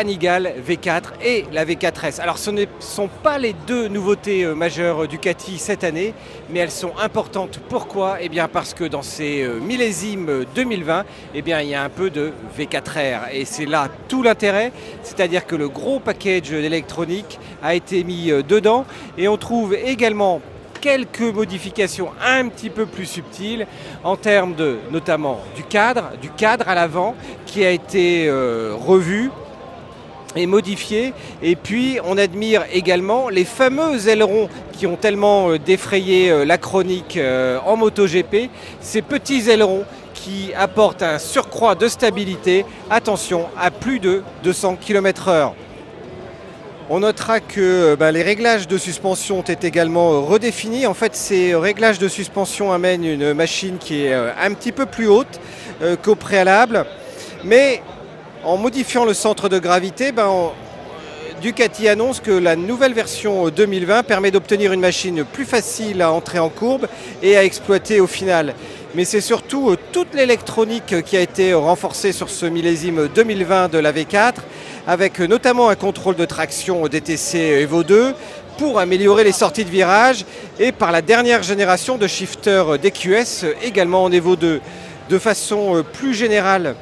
Panigale V4 et la V4S. Alors ce ne sont pas les deux nouveautés majeures Ducati cette année, mais elles sont importantes. Pourquoi? Eh bien parce que dans ces millésimes 2020, eh bien, il y a un peu de V4R et c'est là tout l'intérêt, c'est-à-dire que le gros package d'électronique a été mis dedans et on trouve également quelques modifications un petit peu plus subtiles en termes de notamment du cadre à l'avant qui a été revu et modifié, et puis on admire également les fameux ailerons qui ont tellement défrayé la chronique en MotoGP, ces petits ailerons qui apportent un surcroît de stabilité, attention, à plus de 200 km/h. On notera que les réglages de suspension ont été également redéfinis. En fait, ces réglages de suspension amènent une machine qui est un petit peu plus haute qu'au préalable. Mais en modifiant le centre de gravité, Ducati annonce que la nouvelle version 2020 permet d'obtenir une machine plus facile à entrer en courbe et à exploiter au final. Mais c'est surtout toute l'électronique qui a été renforcée sur ce millésime 2020 de la V4, avec notamment un contrôle de traction DTC Evo 2 pour améliorer les sorties de virage, et par la dernière génération de shifters DQS également en Evo 2. De façon plus générale,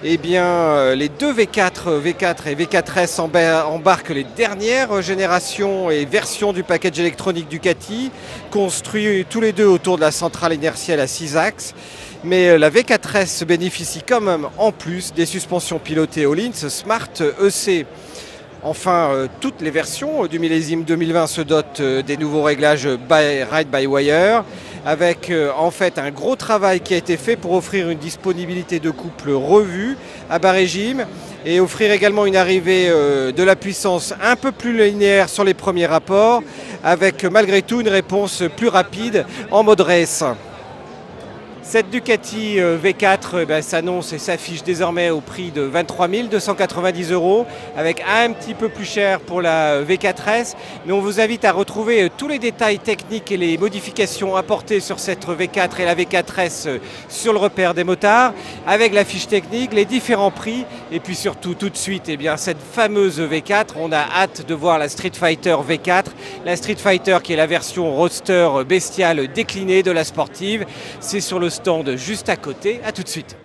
eh bien, les deux V4 et V4S embarquent les dernières générations et versions du package électronique Ducati, construits tous les deux autour de la centrale inertielle à 6 axes. Mais la V4S bénéficie quand même en plus des suspensions pilotées Öhlins Smart EC. Enfin, toutes les versions du millésime 2020 se dotent des nouveaux réglages Ride-by-Wire, avec en fait un gros travail qui a été fait pour offrir une disponibilité de couple revue à bas régime et offrir également une arrivée de la puissance un peu plus linéaire sur les premiers rapports, avec malgré tout une réponse plus rapide en mode race. Cette Ducati V4 s'annonce et s'affiche désormais au prix de 23 290 €, avec un petit peu plus cher pour la V4S. Mais on vous invite à retrouver tous les détails techniques et les modifications apportées sur cette V4 et la V4S sur le repère des motards, avec la fiche technique, les différents prix, et puis surtout tout de suite cette fameuse V4. On a hâte de voir la Street Fighter V4, la Street Fighter qui est la version roadster bestiale déclinée de la sportive. C'est sur le stand juste à côté. À tout de suite.